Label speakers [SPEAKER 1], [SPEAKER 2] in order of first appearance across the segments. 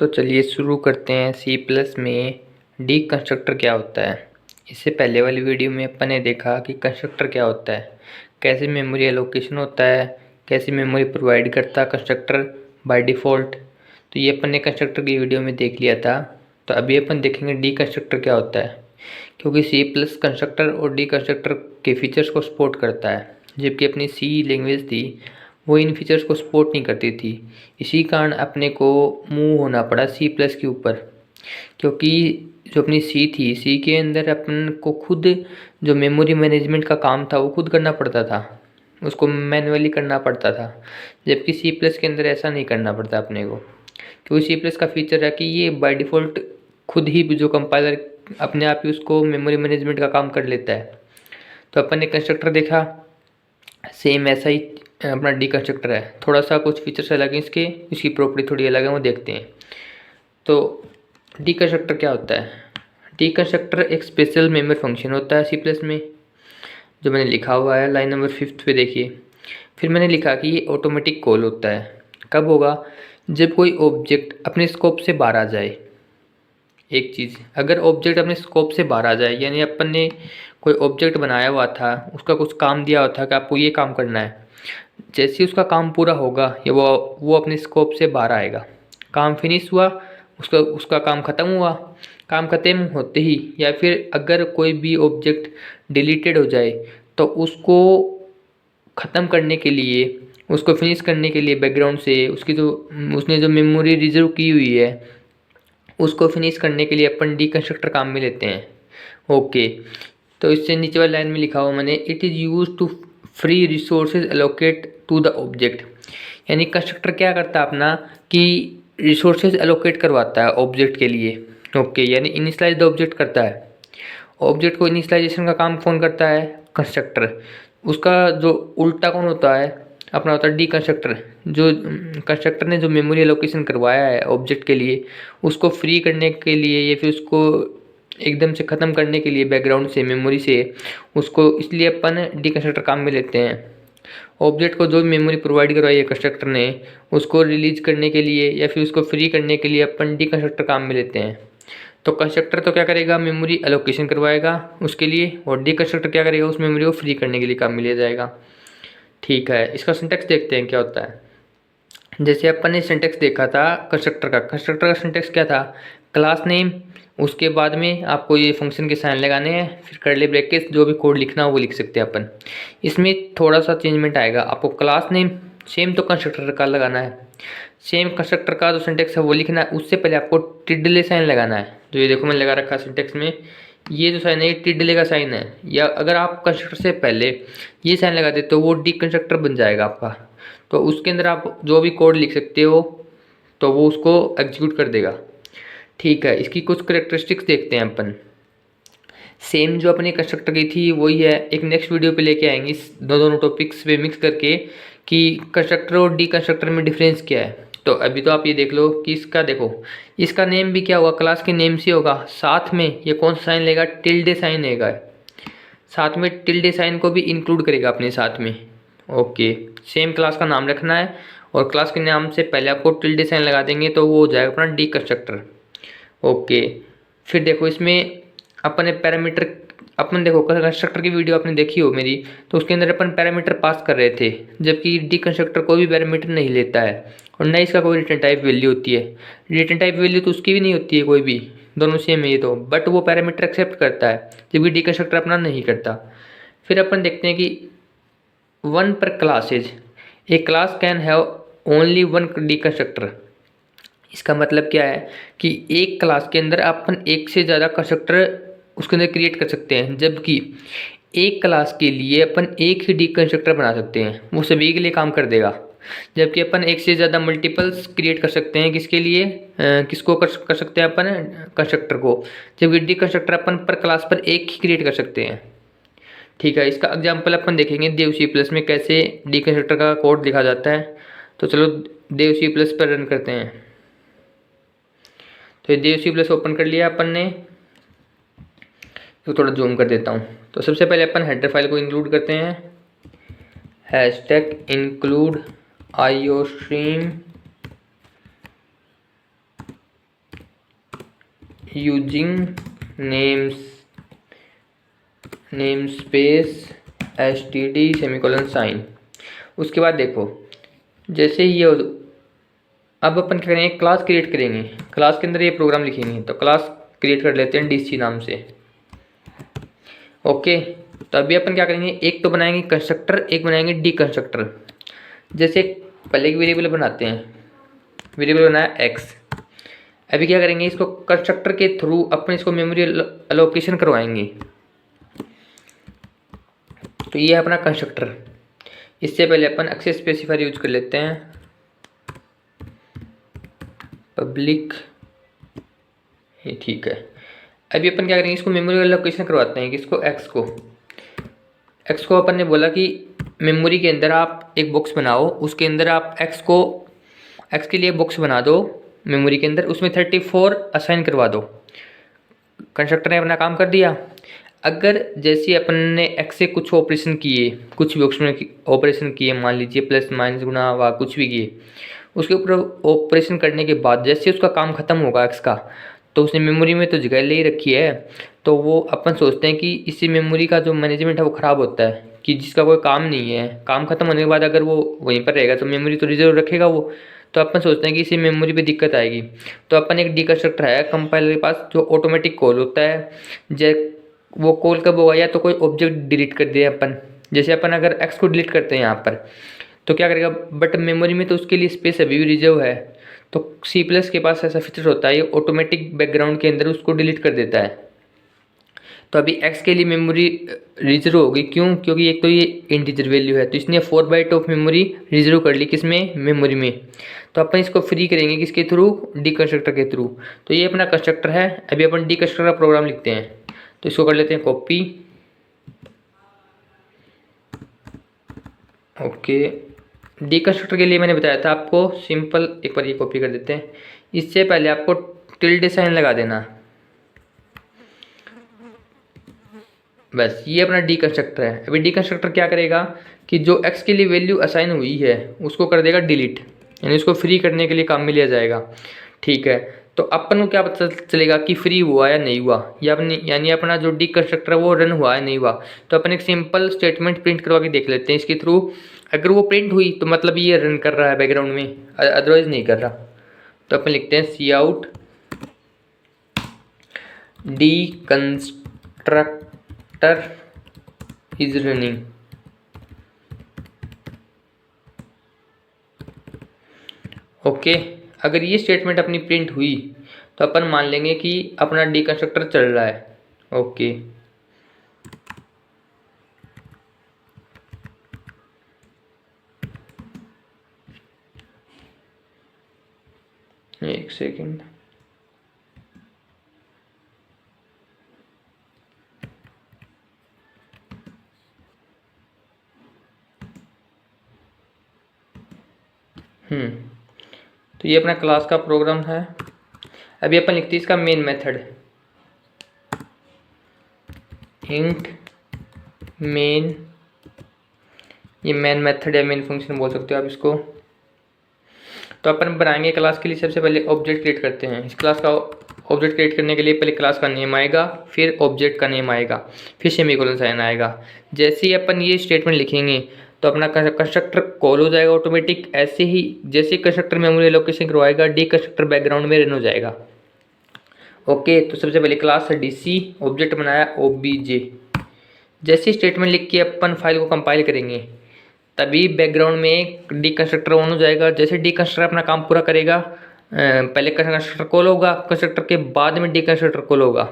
[SPEAKER 1] तो चलिए शुरू करते हैं। सी प्लस में डी कंस्ट्रक्टर क्या होता है। इससे पहले वाली वीडियो में अपन ने देखा कि कंस्ट्रक्टर क्या होता है, कैसे मेमोरी एलोकेशन होता है, कैसे मेमोरी प्रोवाइड करता है कंस्ट्रक्टर बाय डिफ़ॉल्ट। तो ये अपन ने कंस्ट्रक्टर की वीडियो में देख लिया था। तो अभी अपन देखेंगे डी कंस्ट्रक्टर क्या होता है, क्योंकि सी प्लस कंस्ट्रक्टर और डी कंस्ट्रक्टर के फीचर्स को सपोर्ट करता है, जबकि अपनी सी लैंग्वेज थी वो इन फीचर्स को सपोर्ट नहीं करती थी। इसी कारण अपने को मूव होना पड़ा सी प्लस के ऊपर, क्योंकि जो अपनी सी थी, सी के अंदर अपन को खुद जो मेमोरी मैनेजमेंट का काम था वो खुद करना पड़ता था, उसको मैनुअली करना पड़ता था। जबकि सी प्लस के अंदर ऐसा नहीं करना पड़ता अपने को, क्योंकि सी प्लस का फीचर है कि ये बाय डिफ़ॉल्ट खुद ही जो कंपाइलर अपने आप ही उसको मेमोरी मैनेजमेंट का काम कर लेता है। तो अपन ने कंस्ट्रक्टर देखा, सेम ऐसा ही अपना डी कंस्ट्रक्टर है। थोड़ा सा कुछ फीचर्स अलग हैं इसके, इसकी प्रॉपर्टी थोड़ी अलग है, वो देखते हैं। तो डी कंस्ट्रक्टर क्या होता है। डी कंस्ट्रक्टर एक स्पेशल मेमोरी फंक्शन होता है सी प्लस में, जो मैंने लिखा हुआ है लाइन नंबर 5 पे देखिए। फिर मैंने लिखा कि ये ऑटोमेटिक कॉल होता है। कब होगा, जब कोई ऑब्जेक्ट अपने स्कोप से बाहर आ जाए। एक चीज़, अगर ऑब्जेक्ट अपने स्कोप से बाहर आ जाए, यानी अपन ने कोई ऑब्जेक्ट बनाया हुआ था, उसका कुछ काम दिया हुआ था कि आपको ये काम करना है, जैसे ही उसका काम पूरा होगा या वो अपने स्कोप से बाहर आएगा, काम फिनिश हुआ, उसका उसका काम ख़त्म हुआ। काम ख़त्म होते ही या फिर अगर कोई भी ऑब्जेक्ट डिलीटेड हो जाए तो उसको ख़त्म करने के लिए, उसको फिनिश करने के लिए बैकग्राउंड से उसकी जो उसने जो मेमोरी रिजर्व की हुई है उसको फिनिश करने के लिए अपन डी कंस्ट्रक्टर काम में लेते हैं। ओके, तो इससे नीचे वाली लाइन में लिखा हुआ मैंने, it is use to free resources allocate to the object. यानी कंस्ट्रक्टर क्या करता है अपना कि रिसोर्सेज एलोकेट करवाता है ऑब्जेक्ट के लिए। ओके, यानी इनिशियलाइज द ऑब्जेक्ट करता है। ऑब्जेक्ट को इनिशियलाइजेशन का काम कौन करता है, कंस्ट्रक्टर। उसका जो उल्टा कौन होता है, अपना होता है डी कंस्ट्रक्टर। जो कंस्ट्रक्टर ने जो मेमोरी एलोकेशन करवाया है ऑब्जेक्ट के लिए, उसको फ्री करने के लिए या फिर उसको एकदम से ख़त्म करने के लिए बैकग्राउंड से, मेमोरी से, उसको इसलिए अपन डी कंस्ट्रक्टर काम में लेते हैं। ऑब्जेक्ट को जो भी मेमोरी प्रोवाइड करवाई है कंस्ट्रक्टर ने, उसको रिलीज करने के लिए या फिर उसको फ्री करने के लिए अपन डी कंस्ट्रक्टर काम में लेते हैं। तो कंस्ट्रक्टर तो क्या करेगा, मेमोरी एलोकेशन करवाएगा उसके लिए, और डी कंस्ट्रक्टर क्या करेगा, उस मेमोरी को फ्री करने के लिए काम में लिया जाएगा। ठीक है, इसका सिंटेक्स देखते हैं क्या होता है। जैसे अपन ने सिंटेक्स देखा था कंस्ट्रक्टर का सिंटेक्स क्या था, क्लास नेम, उसके बाद में आपको ये फंक्शन के साइन लगाने हैं, फिर कर्ली ब्रैकेट, जो भी कोड लिखना हो वो लिख सकते हैं अपन। इसमें थोड़ा सा चेंजमेंट आएगा, आपको क्लास नेम सेम तो कंस्ट्रक्टर का लगाना है, सेम कंस्ट्रक्टर का जो सिंटेक्स है वो लिखना है। उससे पहले आपको टिडले साइन लगाना है, जो ये देखो मैंने लगा रखा है सिंटेक्स में। ये जो साइन है ये टिडले का साइन है, या अगर आप कंस्ट्रक्टर से पहले ये साइन लगा देते तो वो डी कंस्ट्रक्टर बन जाएगा आपका। तो उसके अंदर आप जो भी कोड लिख सकते हो तो वो उसको एग्जीक्यूट कर देगा। ठीक है, इसकी कुछ करेक्टरिस्टिक्स देखते हैं अपन। सेम जो अपनी कंस्ट्रक्टर की थी वही है, एक नेक्स्ट वीडियो पे लेके आएंगे इस दोनों टॉपिक्स पे मिक्स करके कि कंस्ट्रक्टर और डी कंस्ट्रक्टर में डिफरेंस क्या है। तो अभी तो आप ये देख लो कि इसका देखो, इसका नेम भी क्या होगा, क्लास के नेम से होगा। साथ में ये कौन सा साइन लेगा, टिल्डे साइन लेगा, साथ में टिल्डे साइन को भी इंक्लूड करेगा अपने साथ में। ओके, सेम क्लास का नाम रखना है और क्लास के नाम से पहले आपको टिल्डे साइन लगा देंगे तो वो हो जाएगा अपना डी कंस्ट्रक्टर। ओके, फिर देखो इसमें अपन पैरामीटर, अपन देखो कंस्ट्रक्टर की वीडियो आपने देखी हो मेरी, तो उसके अंदर अपन पैरामीटर पास कर रहे थे, जबकि डी कंस्ट्रक्टर कोई भी पैरामीटर नहीं लेता है और न इसका कोई रिटर्न टाइप वैल्यू होती है। रिटर्न टाइप वैल्यू तो उसकी भी नहीं होती है कोई भी, दोनों सेम है ये तो, बट वो पैरामीटर एक्सेप्ट करता है जबकि डी कंस्ट्रक्टर अपना नहीं करता। फिर अपन देखते हैं कि वन पर classes, A class can have only one D constructor. इसका मतलब क्या है कि एक क्लास के अंदर अपन एक से ज़्यादा कंस्ट्रक्टर उसके अंदर क्रिएट कर सकते हैं, जबकि एक क्लास के लिए अपन एक ही डी कंस्ट्रक्टर बना सकते हैं, वो सभी के लिए काम कर देगा। जबकि अपन एक से ज़्यादा मल्टीपल्स क्रिएट कर सकते हैं, किसके लिए, किसको कर सकते हैं अपन, कंस्ट्रक्टर को। जबकि डी कंस्ट्रक्टर अपन पर क्लास पर एक ही क्रिएट कर सकते हैं। ठीक है, इसका एग्जाम्पल अपन देखेंगे देव सी प्लस में कैसे डी कंस्ट्रक्टर का कोड लिखा जाता है। तो चलो देव सी प्लस पर रन करते हैं। तो ये देव सी प्लस ओपन कर लिया अपन ने, तो थोड़ा जूम कर देता हूँ। तो सबसे पहले अपन हेडर फाइल को इंक्लूड करते हैं, hashtag include iostream using name space std semicolon sign. उसके बाद देखो जैसे ये अब अपन क्या करेंगे, क्लास क्रिएट करेंगे, क्लास के अंदर ये प्रोग्राम लिखेंगे। तो क्लास क्रिएट कर लेते हैं डीसी नाम से। ओके, तो अभी अपन क्या करेंगे, एक तो बनाएंगे कंस्ट्रक्टर, एक बनाएंगे डी कंस्ट्रक्टर। जैसे पहले एक वेरिएबल बनाते हैं, वेरिएबल बनाया एक्स। अभी क्या करेंगे, इसको कंस्ट्रक्टर के थ्रू अपन इसको मेमोरी अलोकेशन करवाएंगे। तो ये है अपना कंस्ट्रक्टर। इससे पहले अपन एक्सेस स्पेसिफायर यूज कर लेते हैं, पब्लिक, ये ठीक है। अभी अपन क्या करेंगे, इसको मेमोरी एलोकेशन करवाते हैं, किसको, एक्स को अपन ने बोला कि मेमोरी के अंदर आप एक बॉक्स बनाओ, उसके अंदर आप एक्स के लिए बॉक्स बना दो मेमोरी के अंदर, उसमें 34 असाइन करवा दो। कंस्ट्रक्टर ने अपना काम कर दिया। अगर जैसे अपन ने एक्स से कुछ ऑपरेशन किए, कुछ भी ऑप्शन ऑपरेशन किए, मान लीजिए प्लस माइनस गुणा वा कुछ भी किए, उसके ऊपर ऑपरेशन करने के बाद जैसे उसका काम खत्म होगा एक्स का, तो उसने मेमोरी में तो जगह ले ही रखी है, तो वो अपन सोचते हैं कि इसी मेमोरी का जो मैनेजमेंट है वो ख़राब होता है, कि जिसका कोई काम नहीं है, काम खत्म होने के बाद अगर वो वहीं पर रहेगा तो मेमोरी तो रिजर्व रखेगा वो। तो अपन सोचते हैं कि इसी मेमोरी पे दिक्कत आएगी। तो अपन एक डी कंस्ट्रक्टर है कंपाइलर के पास जो ऑटोमेटिक कॉल होता है। वो कॉल कब होगा, या तो कोई ऑब्जेक्ट डिलीट कर दिया अपन, जैसे अपन अगर एक्स को डिलीट करते हैं यहाँ पर, तो क्या करेगा, बट मेमोरी में तो उसके लिए स्पेस अभी भी रिजर्व है। तो सी प्लस के पास ऐसा फीचर होता है, ये ऑटोमेटिक बैकग्राउंड के अंदर उसको डिलीट कर देता है। तो अभी एक्स के लिए मेमोरी रिजर्व होगी, क्यों, क्योंकि एक तो ये इंटीजर वैल्यू है, तो इसने 4 बाइट ऑफ मेमोरी रिजर्व कर ली, किसमें, मेमोरी में। तो अपन इसको फ्री करेंगे किसके थ्रू, डी कंस्ट्रक्टर के थ्रू। तो ये अपना कंस्ट्रक्टर है। अभी अपन डी कंस्ट्रक्टर का प्रोग्राम लिखते हैं, तो इसको कर लेते हैं कॉपी। ओके, डी कंस्ट्रक्टर के लिए मैंने बताया था आपको सिंपल, एक बार ये कॉपी कर देते हैं। इससे पहले आपको टिल्डे साइन लगा देना, बस। ये अपना डी कंस्ट्रक्टर है। अभी डी कंस्ट्रक्टर क्या करेगा कि जो एक्स के लिए वैल्यू असाइन हुई है उसको कर देगा डिलीट, यानी उसको फ्री करने के लिए काम में लिया जाएगा। ठीक है, तो अपन को क्या पता चलेगा कि फ्री हुआ या नहीं हुआ, या अपनी यानी अपना जो डी कंस्ट्रक्टर है वो रन हुआ है नहीं हुआ। तो अपन एक सिंपल स्टेटमेंट प्रिंट करवा के देख लेते हैं इसके थ्रू। अगर वो प्रिंट हुई तो मतलब ये रन कर रहा है बैकग्राउंड में, अदरवाइज नहीं कर रहा। तो अपन लिखते हैं C out D constructor is running. Okay, अगर ये स्टेटमेंट अपनी प्रिंट हुई तो अपन मान लेंगे कि अपना डी कंस्ट्रक्टर चल रहा है। ओके, एक सेकेंड। तो ये अपना क्लास का प्रोग्राम है। अभी अपन लिखते हैं इसका मेन मेथड, इंट मेन। ये मेन मेथड या मेन फंक्शन बोल सकते हो आप इसको। तो अपन बनाएंगे क्लास के लिए सबसे पहले ऑब्जेक्ट क्रिएट करते हैं। इस क्लास का ऑब्जेक्ट क्रिएट करने के लिए पहले क्लास का नेम आएगा, फिर ऑब्जेक्ट का नेम आएगा, फिर सेमीकोलन साइन आएगा। जैसे ही अपन ये स्टेटमेंट लिखेंगे तो अपना कंस्ट्रक्टर कॉल हो जाएगा ऑटोमेटिक। ऐसे ही जैसे कंस्ट्रक्टर मेमोरी एलोकेशन करवाएगा, डी कंस्ट्रक्टर बैकग्राउंड में रन हो जाएगा। ओके, तो सबसे पहले क्लास है डीसी, ऑब्जेक्ट बनाया ओबीजे। जैसे स्टेटमेंट लिख के अपन फाइल को कंपाइल करेंगे तभी बैकग्राउंड में एक डी कंस्ट्रक्टर ऑन हो जाएगा। जैसे डी कंस्ट्रक्टर अपना काम पूरा करेगा, पहले कंस्ट्रक्टर कॉल होगा, कंस्ट्रक्टर के बाद में डी कंस्ट्रक्टर कॉल होगा।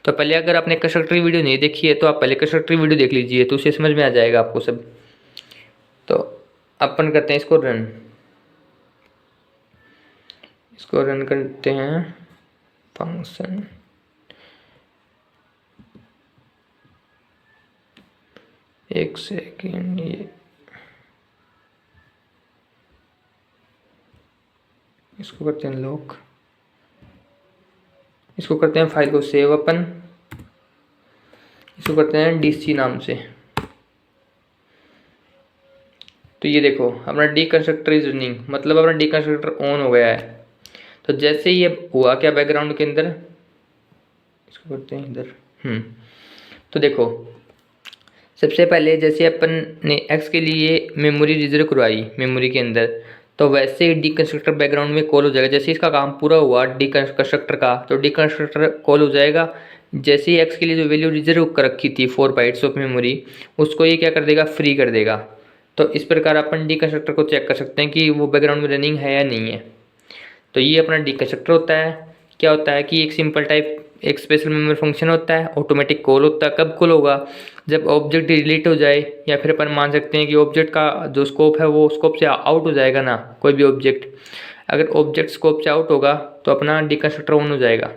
[SPEAKER 1] तो पहले अगर आपने कंस्ट्रक्टर की वीडियो नहीं देखी है तो आप पहले कंस्ट्रक्टर की वीडियो देख लीजिए, तो उसे समझ में आ जाएगा आपको सब। तो अपन करते हैं इसको रन, इसको रन करते हैं फंक्शन। एक सेकेंड, ये इसको करते हैं लॉक, इसको करते हैं फाइल को सेव अपन, इसको करते हैं डीसी नाम से। तो ये देखो अपना डी कंस्ट्रक्टर इज रनिंग, मतलब अपना डी कंस्ट्रक्टर ऑन हो गया है। तो जैसे ही ये हुआ क्या बैकग्राउंड के अंदर, इसको करते हैं इधर। तो देखो, सबसे पहले जैसे अपन ने एक्स के लिए मेमोरी रिजर्व करवाई मेमोरी के अंदर, तो वैसे ही डी कंस्ट्रक्टर बैकग्राउंड में कॉल हो जाएगा। जैसे इसका काम पूरा हुआ डी कंस्ट्रक्टर का, तो डी कंस्ट्रक्टर कॉल हो जाएगा। जैसे ही एक्स के लिए जो वैल्यू रिजर्व कर रखी थी 4 बाइट्स ऑफ मेमोरी, उसको ये क्या कर देगा, फ्री कर देगा। तो इस प्रकार अपन डी कंस्ट्रक्टर को चेक कर सकते हैं कि वो बैकग्राउंड में रनिंग है या नहीं है। तो ये अपना डी कंस्ट्रक्टर होता है। क्या होता है कि एक सिंपल टाइप एक स्पेशल मेमोरी फंक्शन होता है, ऑटोमेटिक कॉल होता है। कब कॉल होगा, जब ऑब्जेक्ट डिलीट हो जाए, या फिर अपन मान सकते हैं कि ऑब्जेक्ट का जो स्कोप है वो स्कोप से आउट हो जाएगा ना, कोई भी ऑब्जेक्ट। अगर ऑब्जेक्ट स्कोप से आउट होगा तो अपना डी कंस्ट्रक्टर ऑन हो जाएगा।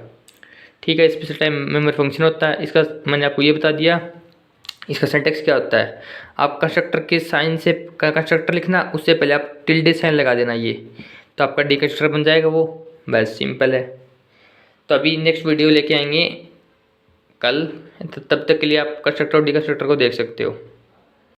[SPEAKER 1] ठीक है, स्पेशल टाइप मेमोरी फंक्शन होता है इसका। मैंने आपको ये बता दिया। इसका सिंटैक्स क्या होता है, आप कंस्ट्रक्टर के साइन से कंस्ट्रक्टर लिखना, उससे पहले आप टिल्डे साइन लगा देना, ये तो आपका डी कंस्ट्रक्टर बन जाएगा वो। बस सिंपल है। तो अभी नेक्स्ट वीडियो लेके आएंगे कल, तब तक के लिए आप कंस्ट्रक्टर और डी कंस्ट्रक्टर को देख सकते हो।